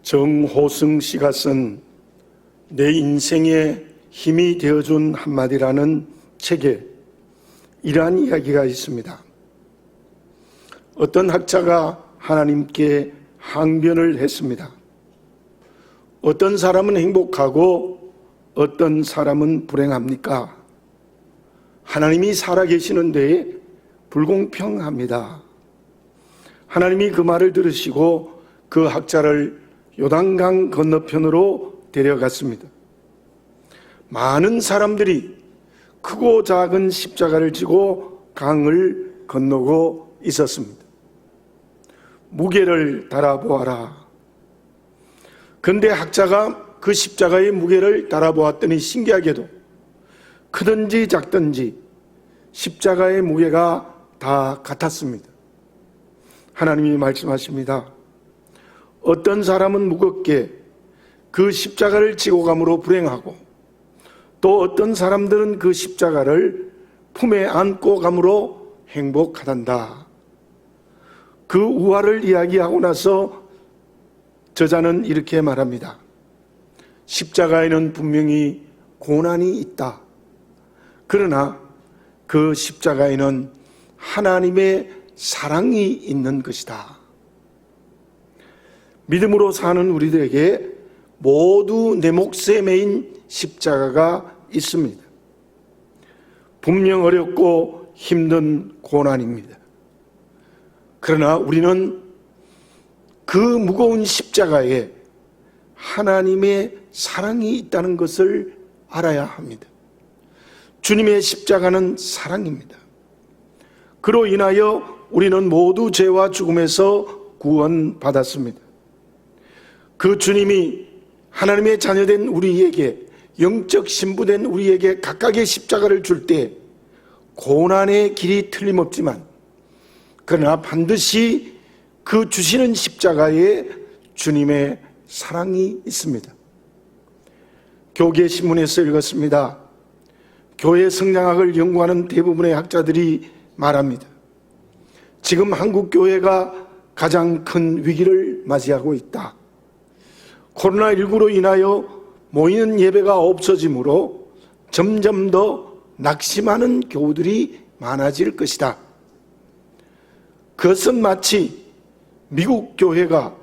정호승 씨가 쓴 내 인생에 힘이 되어준 한마디라는 책에 이러한 이야기가 있습니다. 어떤 학자가 하나님께 항변을 했습니다. 어떤 사람은 행복하고 어떤 사람은 불행합니까? 하나님이 살아계시는 데에 불공평합니다. 하나님이 그 말을 들으시고 그 학자를 요단강 건너편으로 데려갔습니다. 많은 사람들이 크고 작은 십자가를 지고 강을 건너고 있었습니다. 무게를 달아보아라. 그런데 학자가 그 십자가의 무게를 달아보았더니 신기하게도 크든지 작든지 십자가의 무게가 다 같았습니다. 하나님이 말씀하십니다. 어떤 사람은 무겁게 그 십자가를 지고 감으로 불행하고 또 어떤 사람들은 그 십자가를 품에 안고 감으로 행복하단다. 그 우화를 이야기하고 나서 저자는 이렇게 말합니다. 십자가에는 분명히 고난이 있다. 그러나 그 십자가에는 하나님의 사랑이 있는 것이다. 믿음으로 사는 우리들에게 모두 내 몫에 매인 십자가가 있습니다. 분명 어렵고 힘든 고난입니다. 그러나 우리는 그 무거운 십자가에 하나님의 사랑이 있다는 것을 알아야 합니다. 주님의 십자가는 사랑입니다. 그로 인하여 우리는 모두 죄와 죽음에서 구원받았습니다. 그 주님이 하나님의 자녀된 우리에게, 영적 신부된 우리에게 각각의 십자가를 줄 때 고난의 길이 틀림없지만 그러나 반드시 그 주시는 십자가에 주님의 사랑이 있습니다. 교계신문에서 읽었습니다. 교회 성장학을 연구하는 대부분의 학자들이 말합니다. 지금 한국 교회가 가장 큰 위기를 맞이하고 있다. 코로나19로 인하여 모이는 예배가 없어지므로 점점 더 낙심하는 교우들이 많아질 것이다. 그것은 마치 미국 교회가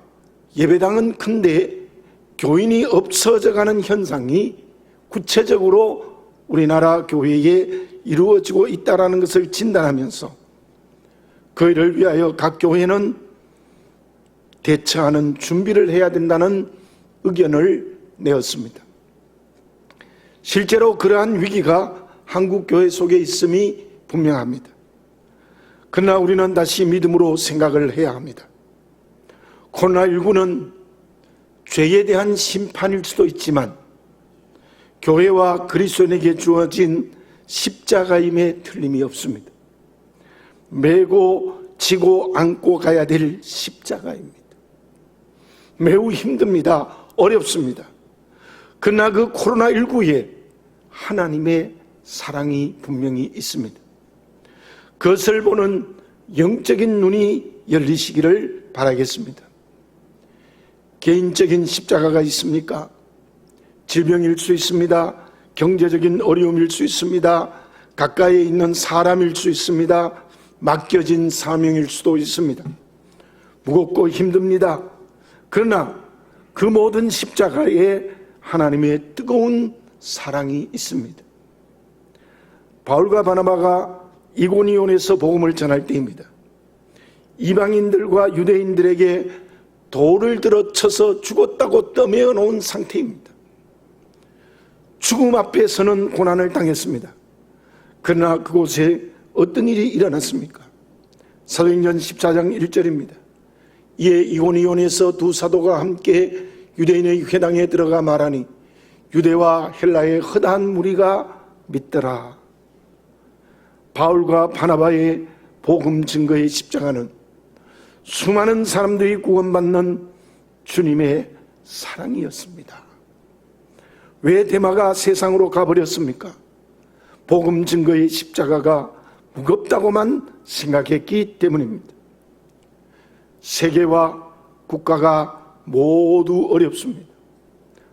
예배당은 큰데 교인이 없어져가는 현상이 구체적으로 우리나라 교회에 이루어지고 있다는 것을 진단하면서 그 일을 위하여 각 교회는 대처하는 준비를 해야 된다는 의견을 내었습니다. 실제로 그러한 위기가 한국 교회 속에 있음이 분명합니다. 그러나 우리는 다시 믿음으로 생각을 해야 합니다. 코로나19는 죄에 대한 심판일 수도 있지만 교회와 그리스도인에게 주어진 십자가임에 틀림이 없습니다. 메고 지고 안고 가야 될 십자가입니다. 매우 힘듭니다. 어렵습니다. 그러나 그 코로나19에 하나님의 사랑이 분명히 있습니다. 그것을 보는 영적인 눈이 열리시기를 바라겠습니다. 개인적인 십자가가 있습니까? 질병일 수 있습니다. 경제적인 어려움일 수 있습니다. 가까이에 있는 사람일 수 있습니다. 맡겨진 사명일 수도 있습니다. 무겁고 힘듭니다. 그러나 그 모든 십자가에 하나님의 뜨거운 사랑이 있습니다. 바울과 바나바가 이고니온에서 복음을 전할 때입니다. 이방인들과 유대인들에게 돌을 들어 쳐서 죽었다고 떠매어 놓은 상태입니다. 죽음 앞에서는 고난을 당했습니다. 그러나 그곳에 어떤 일이 일어났습니까? 사도행전 14장 1절입니다. 이에 이고니온에서 두 사도가 함께 유대인의 회당에 들어가 말하니 유대와 헬라의 허다한 무리가 믿더라. 바울과 바나바의 복음 증거의 십자가는 수많은 사람들이 구원받는 주님의 사랑이었습니다. 왜 데마가 세상으로 가버렸습니까? 복음 증거의 십자가가 무겁다고만 생각했기 때문입니다. 세계와 국가가 모두 어렵습니다.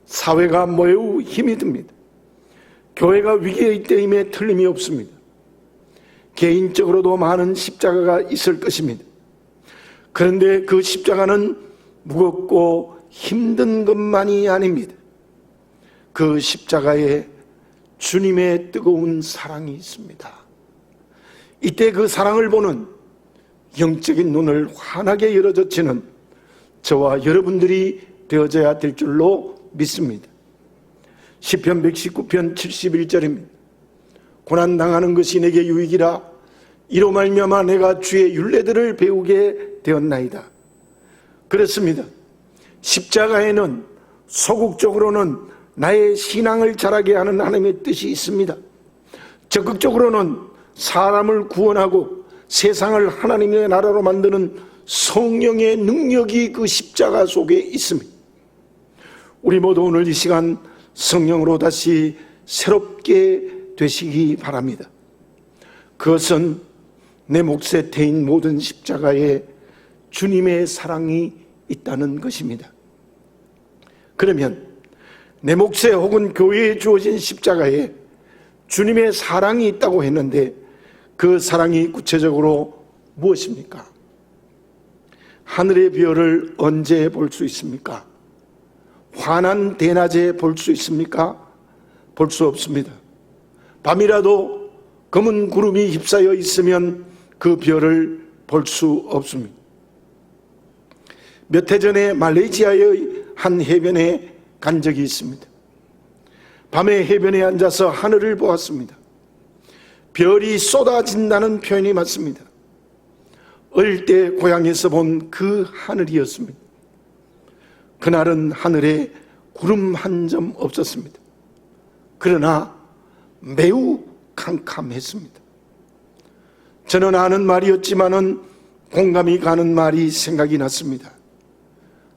사회가 매우 힘이 듭니다. 교회가 위기에 있다임에 틀림이 없습니다. 개인적으로도 많은 십자가가 있을 것입니다. 그런데 그 십자가는 무겁고 힘든 것만이 아닙니다. 그 십자가에 주님의 뜨거운 사랑이 있습니다. 이때 그 사랑을 보는 영적인 눈을 환하게 열어젖히는 저와 여러분들이 되어져야 될 줄로 믿습니다. 시편 119편 71절입니다. 고난당하는 것이 내게 유익이라 이로 말미암아 내가 주의 율례들을 배우게 되었나이다. 그렇습니다. 십자가에는 소극적으로는 나의 신앙을 자라게 하는 하나님의 뜻이 있습니다. 적극적으로는 사람을 구원하고 세상을 하나님의 나라로 만드는 성령의 능력이 그 십자가 속에 있습니다. 우리 모두 오늘 이 시간 성령으로 다시 새롭게 되시기 바랍니다. 그것은 내 몫에 태인 모든 십자가에 주님의 사랑이 있다는 것입니다. 그러면 내 몫에 혹은 교회에 주어진 십자가에 주님의 사랑이 있다고 했는데 그 사랑이 구체적으로 무엇입니까? 하늘의 별을 언제 볼 수 있습니까? 환한 대낮에 볼 수 있습니까? 볼 수 없습니다. 밤이라도 검은 구름이 휩싸여 있으면 그 별을 볼 수 없습니다. 몇 해 전에 말레이시아의 한 해변에 간 적이 있습니다. 밤에 해변에 앉아서 하늘을 보았습니다. 별이 쏟아진다는 표현이 맞습니다. 어릴 때 고향에서 본 그 하늘이었습니다. 그날은 하늘에 구름 한 점 없었습니다. 그러나 매우 캄캄했습니다. 저는 아는 말이었지만은 공감이 가는 말이 생각이 났습니다.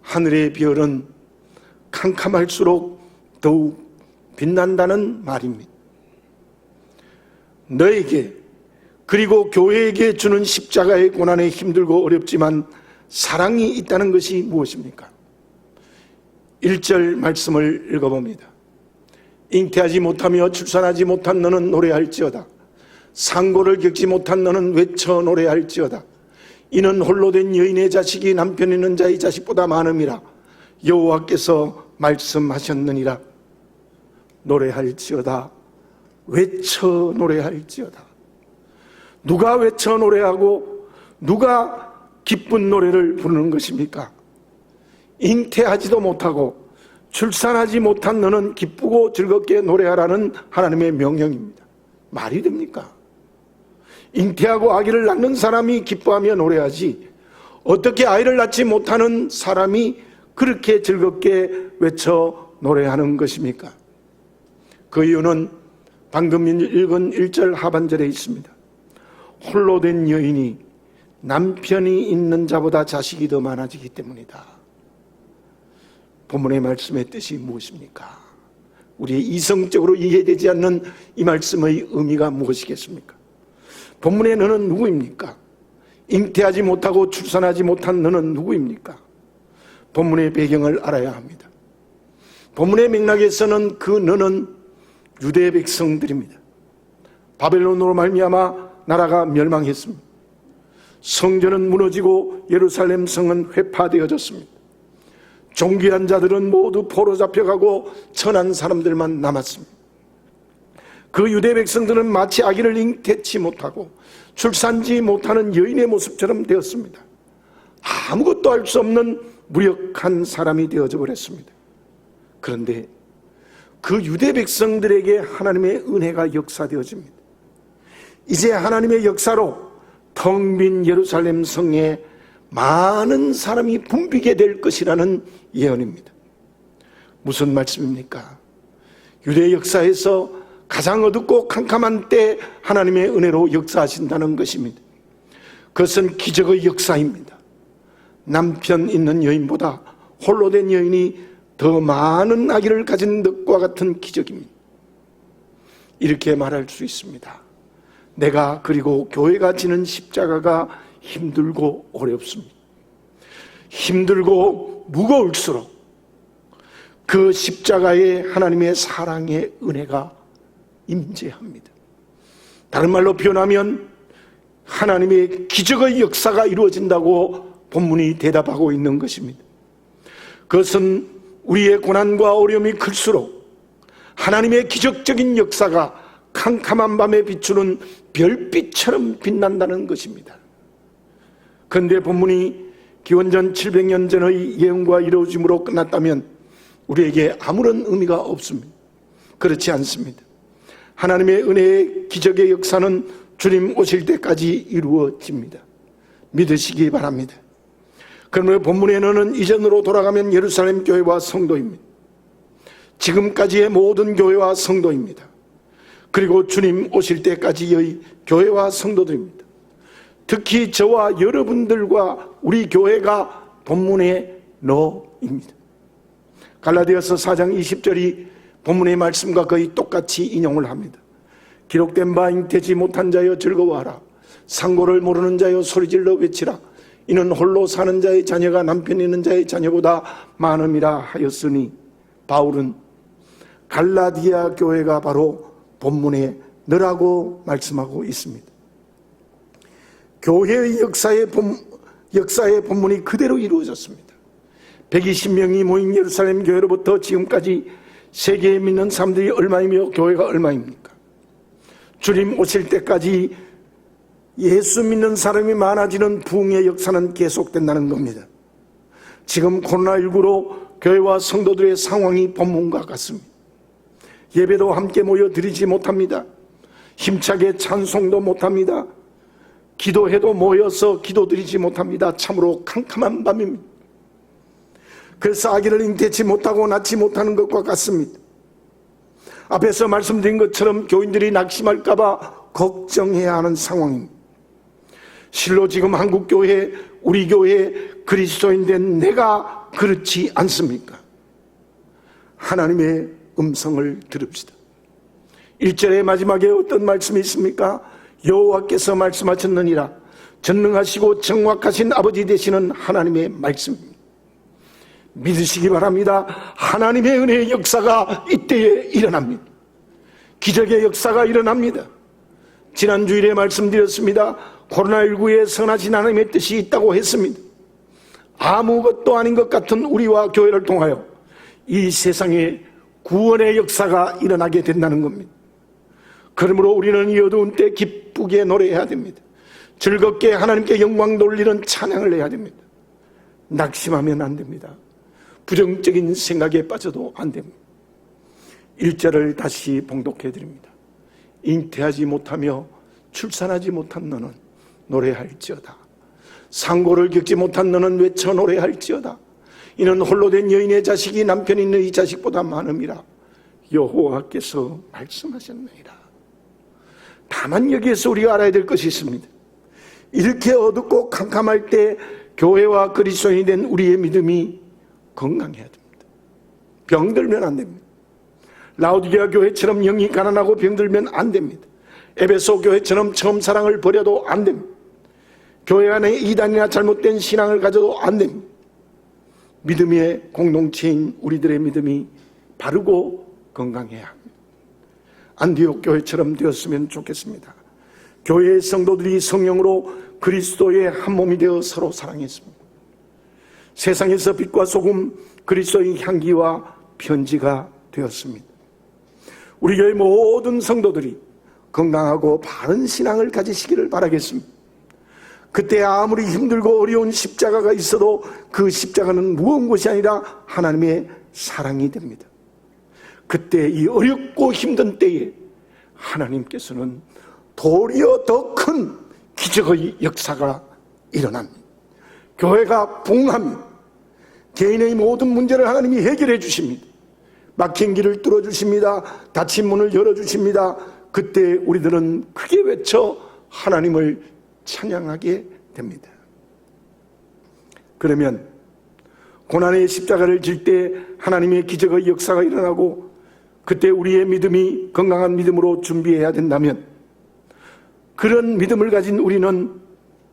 하늘의 별은 캄캄할수록 더욱 빛난다는 말입니다. 너에게 그리고 교회에게 주는 십자가의 고난에 힘들고 어렵지만 사랑이 있다는 것이 무엇입니까? 1절 말씀을 읽어봅니다. 잉태하지 못하며 출산하지 못한 너는 노래할지어다. 상고를 겪지 못한 너는 외쳐 노래할지어다. 이는 홀로 된 여인의 자식이 남편 있는 자의 자식보다 많음이라 여호와께서 말씀하셨느니라. 노래할지어다. 외쳐 노래할지어다. 누가 외쳐 노래하고 누가 기쁜 노래를 부르는 것입니까? 잉태하지도 못하고 출산하지 못한 너는 기쁘고 즐겁게 노래하라는 하나님의 명령입니다. 말이 됩니까? 잉태하고 아기를 낳는 사람이 기뻐하며 노래하지 어떻게 아이를 낳지 못하는 사람이 그렇게 즐겁게 외쳐 노래하는 것입니까? 그 이유는 방금 읽은 1절 하반절에 있습니다. 홀로 된 여인이 남편이 있는 자보다 자식이 더 많아지기 때문이다. 본문의 말씀의 뜻이 무엇입니까? 우리의 이성적으로 이해되지 않는 이 말씀의 의미가 무엇이겠습니까? 본문의 너는 누구입니까? 잉태하지 못하고 출산하지 못한 너는 누구입니까? 본문의 배경을 알아야 합니다. 본문의 맥락에서는 그 너는 유대 백성들입니다. 바벨론으로 말미암아 나라가 멸망했습니다. 성전은 무너지고 예루살렘 성은 회파되어졌습니다. 종기한 자들은 모두 포로 잡혀가고 천한 사람들만 남았습니다. 그 유대 백성들은 마치 아기를 잉태치 못하고 출산지 못하는 여인의 모습처럼 되었습니다. 아무것도 할 수 없는 무력한 사람이 되어져 버렸습니다. 그런데 그 유대 백성들에게 하나님의 은혜가 역사되어집니다. 이제 하나님의 역사로 텅 빈 예루살렘 성에 많은 사람이 붐비게 될 것이라는 예언입니다. 무슨 말씀입니까? 유대 역사에서 가장 어둡고 캄캄한 때 하나님의 은혜로 역사하신다는 것입니다. 그것은 기적의 역사입니다. 남편 있는 여인보다 홀로 된 여인이 더 많은 아기를 가진 것과 같은 기적입니다. 이렇게 말할 수 있습니다. 내가 그리고 교회가 지는 십자가가 힘들고 어렵습니다. 힘들고 무거울수록 그 십자가에 하나님의 사랑의 은혜가 임재합니다. 다른 말로 표현하면 하나님의 기적의 역사가 이루어진다고 본문이 대답하고 있는 것입니다. 그것은 우리의 고난과 어려움이 클수록 하나님의 기적적인 역사가 캄캄한 밤에 비추는 별빛처럼 빛난다는 것입니다. 그런데 본문이 기원전 700년 전의 예언과 이루어짐으로 끝났다면 우리에게 아무런 의미가 없습니다. 그렇지 않습니다. 하나님의 은혜의 기적의 역사는 주님 오실 때까지 이루어집니다. 믿으시기 바랍니다. 그러므로 본문에는 이전으로 돌아가면 예루살렘 교회와 성도입니다. 지금까지의 모든 교회와 성도입니다. 그리고 주님 오실 때까지의 교회와 성도들입니다. 특히 저와 여러분들과 우리 교회가 본문의 너입니다. 갈라디아서 4장 20절이 본문의 말씀과 거의 똑같이 인용을 합니다. 기록된 바 잉태지 못한 자여 즐거워하라. 상고를 모르는 자여 소리질러 외치라. 이는 홀로 사는 자의 자녀가 남편 있는 자의 자녀보다 많음이라 하였으니, 바울은 갈라디아 교회가 바로 본문의 너라고 말씀하고 있습니다. 교회의 역사의 본문이 그대로 이루어졌습니다. 120명이 모인 예루살렘 교회로부터 지금까지 세계에 믿는 사람들이 얼마이며 교회가 얼마입니까? 주님 오실 때까지 예수 믿는 사람이 많아지는 부흥의 역사는 계속된다는 겁니다. 지금 코로나19로 교회와 성도들의 상황이 본문과 같습니다. 예배도 함께 모여 드리지 못합니다. 힘차게 찬송도 못합니다. 기도해도 모여서 기도드리지 못합니다. 참으로 캄캄한 밤입니다. 그래서 아기를 잉태치 못하고 낳지 못하는 것과 같습니다. 앞에서 말씀드린 것처럼 교인들이 낙심할까봐 걱정해야 하는 상황입니다. 실로 지금 한국교회, 우리 교회 그리스도인된 내가 그렇지 않습니까? 하나님의 음성을 들읍시다. 1절의 마지막에 어떤 말씀이 있습니까? 여호와께서 말씀하셨느니라. 전능하시고 정확하신 아버지 되시는 하나님의 말씀입니다. 믿으시기 바랍니다. 하나님의 은혜의 역사가 이때에 일어납니다. 기적의 역사가 일어납니다. 지난 주일에 말씀드렸습니다. 코로나19에 선하신 하나님의 뜻이 있다고 했습니다. 아무것도 아닌 것 같은 우리와 교회를 통하여 이 세상에 구원의 역사가 일어나게 된다는 겁니다. 그러므로 우리는 이 어두운 때 기쁘게 노래해야 됩니다. 즐겁게 하나님께 영광 돌리는 찬양을 해야 됩니다. 낙심하면 안 됩니다. 부정적인 생각에 빠져도 안 됩니다. 1절을 다시 봉독해 드립니다. 잉태하지 못하며 출산하지 못한 너는 노래할지어다. 상고를 겪지 못한 너는 외쳐 노래할지어다. 이는 홀로 된 여인의 자식이 남편 있는 이 자식보다 많음이라. 여호와께서 말씀하셨느니라. 다만 여기에서 우리가 알아야 될 것이 있습니다. 이렇게 어둡고 캄캄할 때 교회와 그리스도인이 된 우리의 믿음이 건강해야 됩니다. 병들면 안 됩니다. 라오디게아 교회처럼 영이 가난하고 병들면 안 됩니다. 에베소 교회처럼 처음 사랑을 버려도 안 됩니다. 교회 안에 이단이나 잘못된 신앙을 가져도 안 됩니다. 믿음의 공동체인 우리들의 믿음이 바르고 건강해야 합니다. 안디옥 교회처럼 되었으면 좋겠습니다. 교회의 성도들이 성령으로 그리스도의 한 몸이 되어 서로 사랑했습니다. 세상에서 빛과 소금, 그리스도의 향기와 편지가 되었습니다. 우리 교회 모든 성도들이 건강하고 바른 신앙을 가지시기를 바라겠습니다. 그때 아무리 힘들고 어려운 십자가가 있어도 그 십자가는 무거운 것이 아니라 하나님의 사랑이 됩니다. 그때 이 어렵고 힘든 때에 하나님께서는 도리어 더 큰 기적의 역사가 일어납니다. 교회가 부흥합니다. 개인의 모든 문제를 하나님이 해결해 주십니다. 막힌 길을 뚫어주십니다. 닫힌 문을 열어주십니다. 그때 우리들은 크게 외쳐 하나님을 찬양하게 됩니다. 그러면 고난의 십자가를 질 때 하나님의 기적의 역사가 일어나고 그때 우리의 믿음이 건강한 믿음으로 준비해야 된다면 그런 믿음을 가진 우리는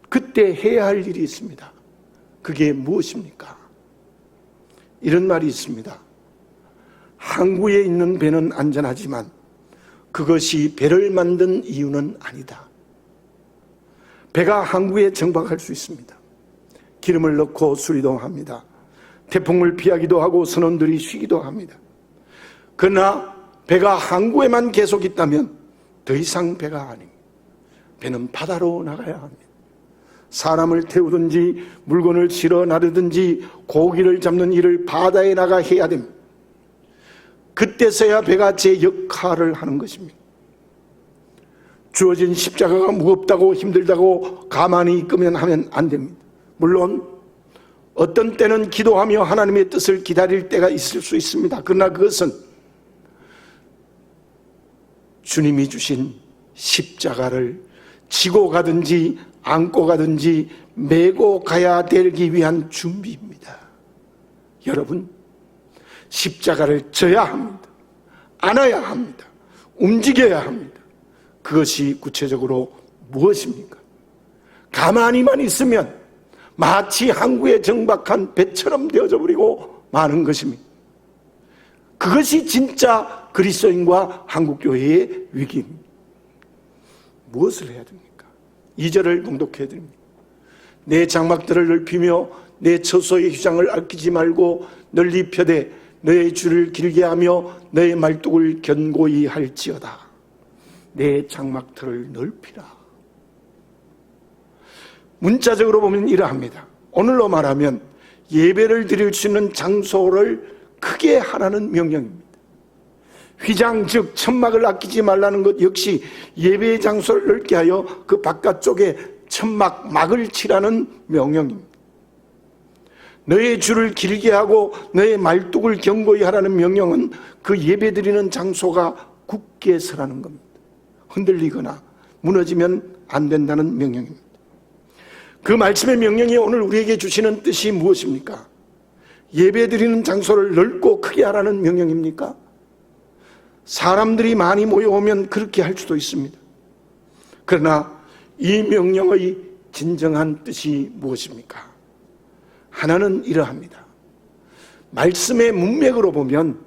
그때 해야 할 일이 있습니다. 그게 무엇입니까? 이런 말이 있습니다. 항구에 있는 배는 안전하지만 그것이 배를 만든 이유는 아니다. 배가 항구에 정박할 수 있습니다. 기름을 넣고 수리도 합니다. 태풍을 피하기도 하고 선원들이 쉬기도 합니다. 그러나 배가 항구에만 계속 있다면 더 이상 배가 아닙니다. 배는 바다로 나가야 합니다. 사람을 태우든지 물건을 실어 나르든지 고기를 잡는 일을 바다에 나가 해야 됩니다. 그때서야 배가 제 역할을 하는 것입니다. 주어진 십자가가 무겁다고 힘들다고 가만히 있으면 하면 안 됩니다. 물론 어떤 때는 기도하며 하나님의 뜻을 기다릴 때가 있을 수 있습니다. 그러나 그것은 주님이 주신 십자가를 지고 가든지 안고 가든지 메고 가야 되기 위한 준비입니다. 여러분, 십자가를 져야 합니다. 안아야 합니다. 움직여야 합니다. 그것이 구체적으로 무엇입니까? 가만히만 있으면 마치 항구에 정박한 배처럼 되어져 버리고 마는 것입니다. 그것이 진짜 그리스도인과 한국교회의 위기입니다. 무엇을 해야 됩니까? 2절을 봉독해 드립니다. 내 장막들을 넓히며 내 처소의 휘장을 아끼지 말고 널리 펴되 너의 줄을 길게 하며 너의 말뚝을 견고히 할지어다. 내 장막들을 넓히라. 문자적으로 보면 이러합니다. 오늘로 말하면 예배를 드릴 수 있는 장소를 크게 하라는 명령입니다. 휘장 즉 천막을 아끼지 말라는 것 역시 예배의 장소를 넓게 하여 그 바깥쪽에 천막 막을 치라는 명령입니다. 너의 줄을 길게 하고 너의 말뚝을 견고히 하라는 명령은 그 예배드리는 장소가 굳게 서라는 겁니다. 흔들리거나 무너지면 안 된다는 명령입니다. 그 말씀의 명령이 오늘 우리에게 주시는 뜻이 무엇입니까? 예배드리는 장소를 넓고 크게 하라는 명령입니까? 사람들이 많이 모여오면 그렇게 할 수도 있습니다. 그러나 이 명령의 진정한 뜻이 무엇입니까? 하나는 이러합니다. 말씀의 문맥으로 보면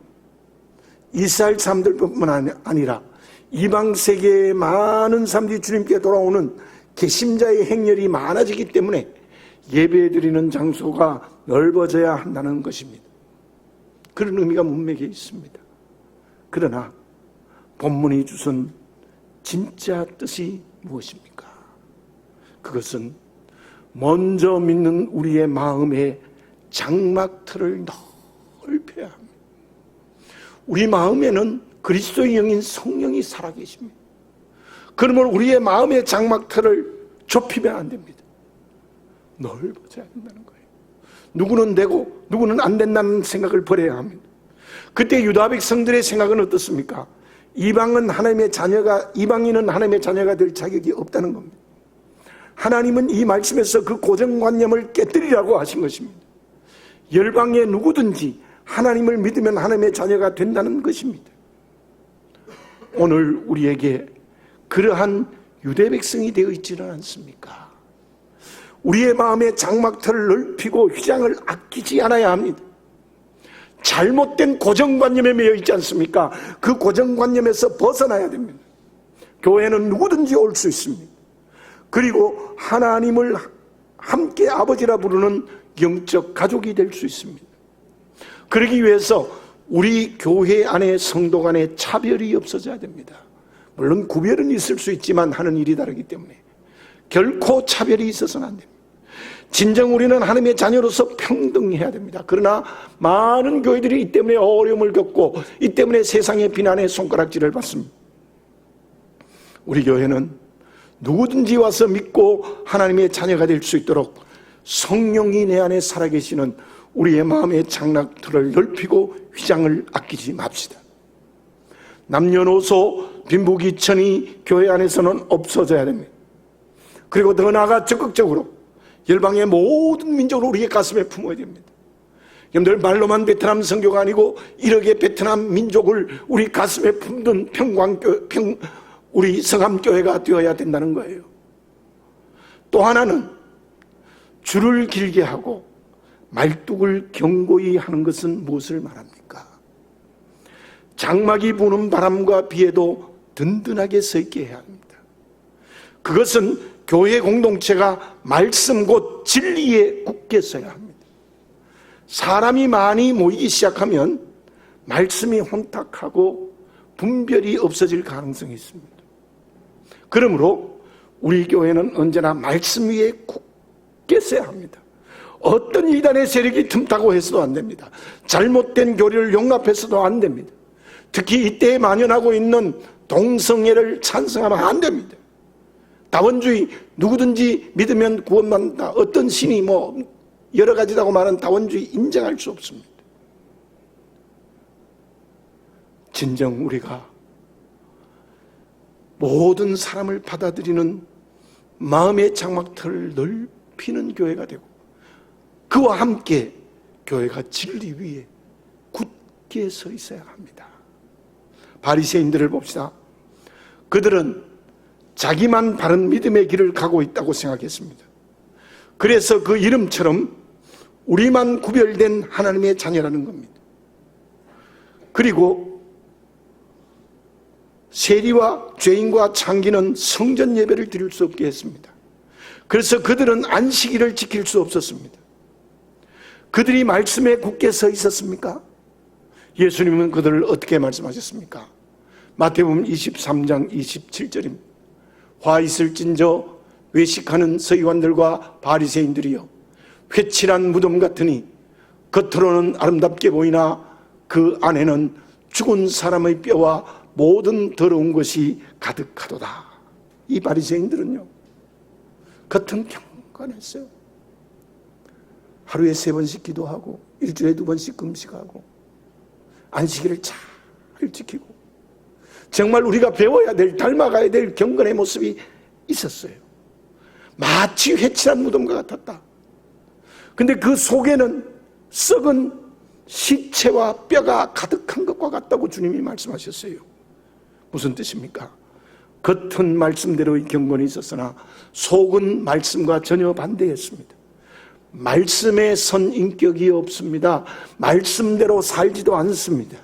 이스라엘 사람들뿐만 아니라 이방 세계의 많은 사람들이 주님께 돌아오는 개심자의 행렬이 많아지기 때문에 예배드리는 장소가 넓어져야 한다는 것입니다. 그런 의미가 문맥에 있습니다. 그러나 본문이 주신 진짜 뜻이 무엇입니까? 그것은 먼저 믿는 우리의 마음의 장막틀을 넓혀야 합니다. 우리 마음에는 그리스도의 영인 성령이 살아계십니다. 그러면 우리의 마음의 장막틀을 좁히면 안 됩니다. 넓어져야 된다는 거예요. 누구는 되고 누구는 안 된다는 생각을 버려야 합니다. 그때 유다 백성들의 생각은 어떻습니까? 이방인은 하나님의 자녀가 될 자격이 없다는 겁니다. 하나님은 이 말씀에서 그 고정관념을 깨뜨리라고 하신 것입니다. 열방의 누구든지 하나님을 믿으면 하나님의 자녀가 된다는 것입니다. 오늘 우리에게 그러한 유대 백성이 되어 있지는 않습니까? 우리의 마음의 장막틀을 넓히고 휘장을 아끼지 않아야 합니다. 잘못된 고정관념에 매여 있지 않습니까? 그 고정관념에서 벗어나야 됩니다. 교회는 누구든지 올 수 있습니다. 그리고 하나님을 함께 아버지라 부르는 영적 가족이 될 수 있습니다. 그러기 위해서 우리 교회 안에 성도 간에 차별이 없어져야 됩니다. 물론 구별은 있을 수 있지만 하는 일이 다르기 때문에 결코 차별이 있어서는 안 됩니다. 진정 우리는 하나님의 자녀로서 평등해야 됩니다. 그러나 많은 교회들이 이 때문에 어려움을 겪고 이 때문에 세상의 비난의 손가락질을 받습니다. 우리 교회는 누구든지 와서 믿고 하나님의 자녀가 될 수 있도록 성령이 내 안에 살아계시는 우리의 마음의 장막틀을 넓히고 휘장을 아끼지 맙시다. 남녀노소 빈부귀천이 교회 안에서는 없어져야 됩니다. 그리고 더 나아가 적극적으로 열방의 모든 민족을 우리의 가슴에 품어야 됩니다. 늘 말로만 베트남 선교가 아니고 이렇게 베트남 민족을 우리 가슴에 품는 우리 성함교회가 되어야 된다는 거예요. 또 하나는 줄을 길게 하고 말뚝을 견고히 하는 것은 무엇을 말합니까? 장막이 부는 바람과 비에도 든든하게 서 있게 해야 합니다. 그것은 교회 공동체가 말씀 곧 진리에 굳게 서야 합니다. 사람이 많이 모이기 시작하면 말씀이 혼탁하고 분별이 없어질 가능성이 있습니다. 그러므로 우리 교회는 언제나 말씀 위에 굳게 서야 합니다. 어떤 이단의 세력이 틈타고 해서도 안 됩니다. 잘못된 교리를 용납해서도 안 됩니다. 특히 이때에 만연하고 있는 동성애를 찬성하면 안 됩니다. 다원주의, 누구든지 믿으면 구원받는다, 어떤 신이 여러 가지라고 말하는 다원주의 인정할 수 없습니다. 진정 우리가 모든 사람을 받아들이는 마음의 장막틀을 넓히는 교회가 되고, 그와 함께 교회가 진리 위에 굳게 서 있어야 합니다. 바리새인들을 봅시다. 그들은 자기만 바른 믿음의 길을 가고 있다고 생각했습니다. 그래서 그 이름처럼 우리만 구별된 하나님의 자녀라는 겁니다. 그리고 세리와 죄인과 창기는 성전 예배를 드릴 수 없게 했습니다. 그래서 그들은 안식일을 지킬 수 없었습니다. 그들이 말씀에 굳게 서 있었습니까? 예수님은 그들을 어떻게 말씀하셨습니까? 마태복음 23장 27절입니다. 화 있을진저 외식하는 서기관들과 바리새인들이여, 회칠한 무덤 같으니 겉으로는 아름답게 보이나 그 안에는 죽은 사람의 뼈와 모든 더러운 것이 가득하도다. 이 바리새인들은요, 겉은 경건했어요. 하루에 3번씩 기도하고 일주일에 2번씩 금식하고 안식일을 잘 지키고, 정말 우리가 배워야 될, 닮아가야 될 경건의 모습이 있었어요. 마치 회칠한 무덤과 같았다. 근데 그 속에는 썩은 시체와 뼈가 가득한 것과 같다고 주님이 말씀하셨어요. 무슨 뜻입니까? 겉은 말씀대로의 경건이 있었으나 속은 말씀과 전혀 반대였습니다. 말씀에 선 인격이 없습니다. 말씀대로 살지도 않습니다.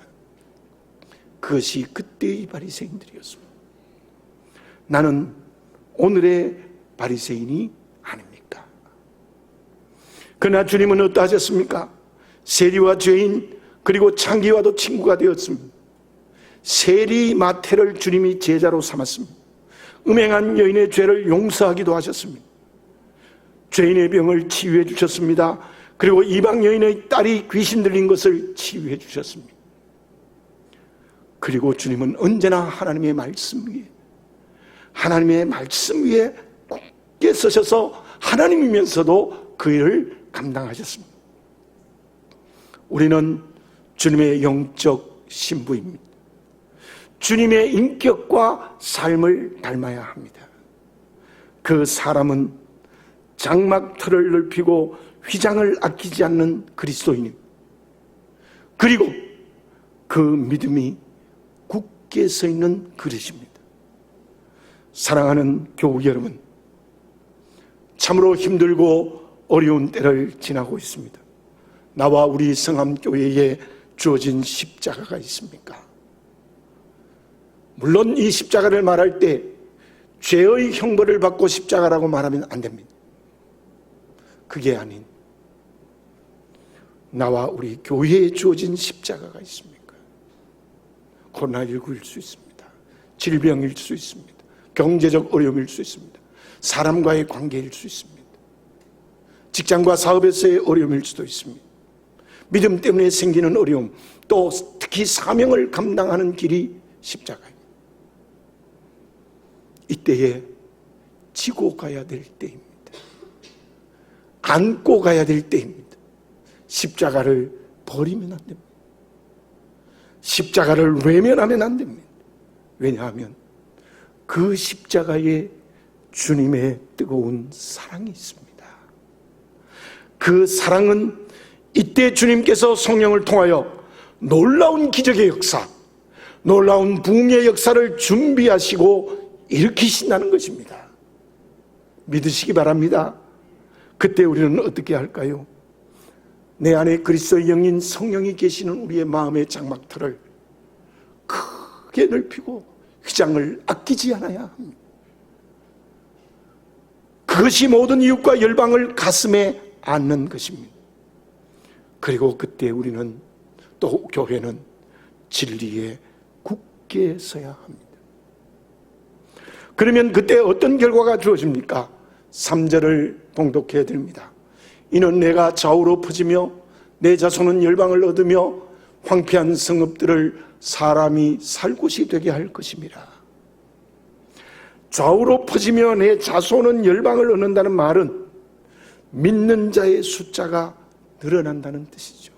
그것이 그때의 바리새인들이었습니다. 나는 오늘의 바리새인이 아닙니까? 그러나 주님은 어떠하셨습니까? 세리와 죄인 그리고 창기와도 친구가 되었습니다. 세리 마태를 주님이 제자로 삼았습니다. 음행한 여인의 죄를 용서하기도 하셨습니다. 죄인의 병을 치유해 주셨습니다. 그리고 이방 여인의 딸이 귀신 들린 것을 치유해 주셨습니다. 그리고 주님은 언제나 하나님의 말씀 위에 굳게 서셔서 하나님이면서도 그 일을 감당하셨습니다. 우리는 주님의 영적 신부입니다. 주님의 인격과 삶을 닮아야 합니다. 그 사람은 장막틀을 넓히고 휘장을 아끼지 않는 그리스도인입니다. 그리고 그 믿음이 굳게 서 있는 그릇입니다. 사랑하는 교우 여러분, 참으로 힘들고 어려운 때를 지나고 있습니다. 나와 우리 성함교회에 주어진 십자가가 있습니까? 물론 이 십자가를 말할 때 죄의 형벌을 받고 십자가라고 말하면 안 됩니다. 그게 아닌 나와 우리 교회에 주어진 십자가가 있습니까? 코로나19일 수 있습니다. 질병일 수 있습니다. 경제적 어려움일 수 있습니다. 사람과의 관계일 수 있습니다. 직장과 사업에서의 어려움일 수도 있습니다. 믿음 때문에 생기는 어려움, 또 특히 사명을 감당하는 길이 십자가입니다. 이때에 지고 가야 될 때입니다. 안고 가야 될 때입니다. 십자가를 버리면 안 됩니다. 십자가를 외면하면 안 됩니다. 왜냐하면 그 십자가에 주님의 뜨거운 사랑이 있습니다. 그 사랑은 이때 주님께서 성령을 통하여 놀라운 기적의 역사, 놀라운 부흥의 역사를 준비하시고 일으키신다는 것입니다. 믿으시기 바랍니다. 그때 우리는 어떻게 할까요? 내 안에 그리스도의 영인 성령이 계시는 우리의 마음의 장막터를 크게 넓히고 휘장을 아끼지 않아야 합니다. 그것이 모든 이웃과 열방을 가슴에 안는 것입니다. 그리고 그때 우리는 또 교회는 진리에 굳게 서야 합니다. 그러면 그때 어떤 결과가 주어집니까? 3절을 봉독해야 됩니다. 이는 내가 좌우로 퍼지며 내 자손은 열방을 얻으며 황폐한 성읍들을 사람이 살 곳이 되게 할 것입니다. 좌우로 퍼지며 내 자손은 열방을 얻는다는 말은 믿는 자의 숫자가 늘어난다는 뜻이죠.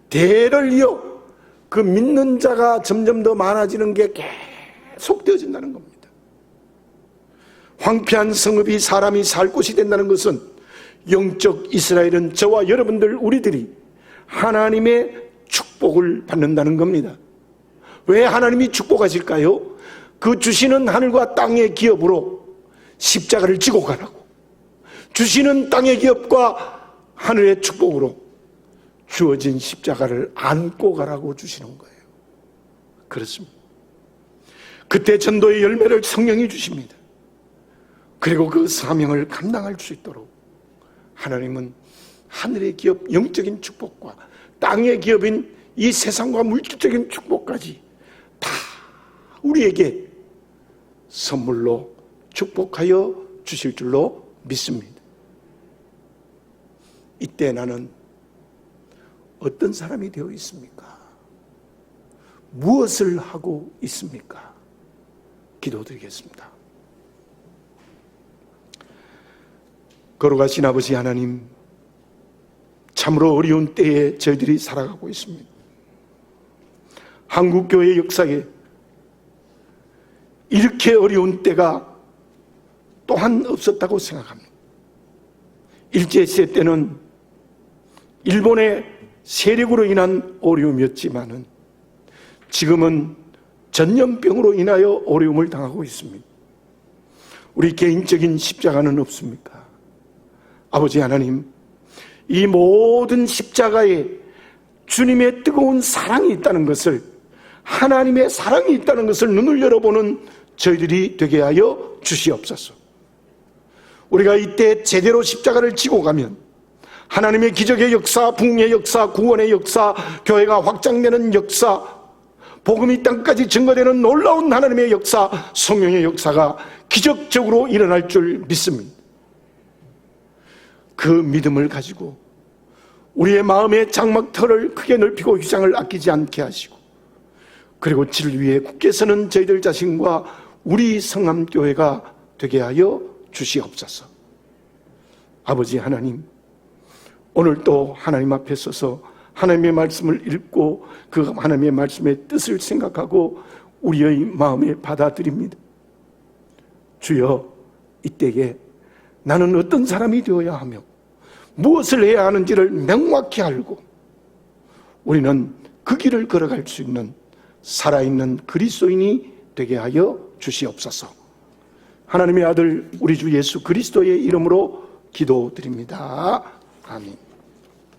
대를 이어 그 믿는 자가 점점 더 많아지는 게 계속되어진다는 겁니다. 황폐한 성읍이 사람이 살 곳이 된다는 것은 영적 이스라엘은 저와 여러분들 우리들이 하나님의 축복을 받는다는 겁니다. 왜 하나님이 축복하실까요? 그 주시는 하늘과 땅의 기업으로 십자가를 지고 가라고, 주시는 땅의 기업과 하늘의 축복으로 주어진 십자가를 안고 가라고 주시는 거예요. 그렇습니다. 그때 전도의 열매를 성령이 주십니다. 그리고 그 사명을 감당할 수 있도록 하나님은 하늘의 기업 영적인 축복과 땅의 기업인 이 세상과 물질적인 축복까지 다 우리에게 선물로 축복하여 주실 줄로 믿습니다. 이때 나는 어떤 사람이 되어 있습니까? 무엇을 하고 있습니까? 기도드리겠습니다. 걸어가신 아버지 하나님, 참으로 어려운 때에 저희들이 살아가고 있습니다. 한국교회 역사에 이렇게 어려운 때가 또한 없었다고 생각합니다. 일제시대 때는 일본의 세력으로 인한 어려움이었지만은 지금은 전염병으로 인하여 어려움을 당하고 있습니다. 우리 개인적인 십자가는 없습니까? 아버지 하나님, 이 모든 십자가에 주님의 뜨거운 사랑이 있다는 것을, 하나님의 사랑이 있다는 것을 눈을 열어보는 저희들이 되게 하여 주시옵소서. 우리가 이때 제대로 십자가를 지고 가면 하나님의 기적의 역사, 부흥의 역사, 구원의 역사, 교회가 확장되는 역사, 복음이 땅까지 증거되는 놀라운 하나님의 역사, 성령의 역사가 기적적으로 일어날 줄 믿습니다. 그 믿음을 가지고 우리의 마음의 장막터를 크게 넓히고 휘장을 아끼지 않게 하시고, 그리고 진리에 굳게 서는 저희들 자신과 우리 성함교회가 되게 하여 주시옵소서. 아버지 하나님, 오늘도 하나님 앞에 서서 하나님의 말씀을 읽고 그 하나님의 말씀의 뜻을 생각하고 우리의 마음에 받아들입니다. 주여, 이때에 나는 어떤 사람이 되어야 하며 무엇을 해야 하는지를 명확히 알고 우리는 그 길을 걸어갈 수 있는 살아있는 그리스도인이 되게 하여 주시옵소서. 하나님의 아들 우리 주 예수 그리스도의 이름으로 기도드립니다. 아멘.